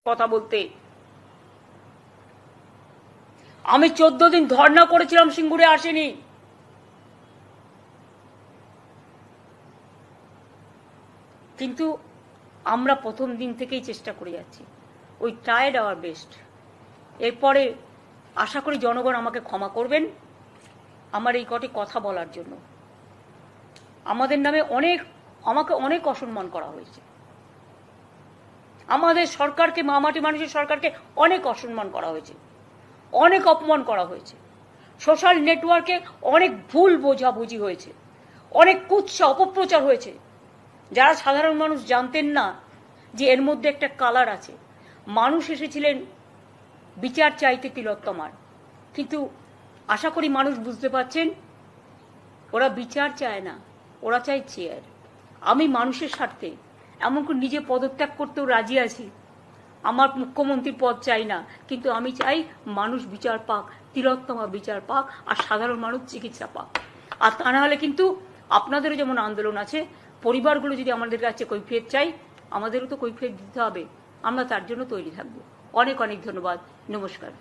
কথা বলতে। আমি 14 দিন ধর্ণা করেছিলাম, সিঙ্গুরে আসেনি। কিন্তু আমরা প্রথম দিন থেকেই চেষ্টা করে যাচ্ছি। We tried our best. এরপরে আশা করি জনগণ আমাকে ক্ষমা করবেন আমার এই কটি কথা বলার জন্য। আমাদের নামে আমাকে অনেক অসম্মান করা হয়েছে। আমাদের সরকারকে, মামাটি মানুষের সরকারকে অনেক অসম্মান করা হয়েছে, অনেক অপমান করা হয়েছে। সোশ্যাল নেটওয়ার্কে অনেক ভুল বোঝাবুঝি হয়েছে, অনেক কুৎসা অপপ্রচার হয়েছে, যারা সাধারণ মানুষ জানতেন না যে এর মধ্যে একটা কালার আছে। মানুষ এসেছিলেন বিচার চাইতে তিলোত্তমার, কিন্তু আশা করি মানুষ বুঝতে পারছেন ওরা বিচার চায় না, ওরা চায় চেয়ার। আমি মানুষের স্বার্থে এমনকি নিজে পদত্যাগ করতেও রাজি আছি। আমার মুখ্যমন্ত্রীর পদ চাই না, কিন্তু আমি চাই মানুষ বিচার পাক, তিলোত্তমা বিচার পাক, আর সাধারণ মানুষ চিকিৎসা পাক। আর তা না হলে কিন্তু আপনাদেরও যেমন আন্দোলন আছে, পরিবারগুলো যদি আমাদের কাছে কৈফিয়ত চাই, আমাদেরও তো কৈফিয়ত দিতে হবে। আমরা তার জন্য তৈরি থাকবো। অনেক অনেক ধন্যবাদ। নমস্কার।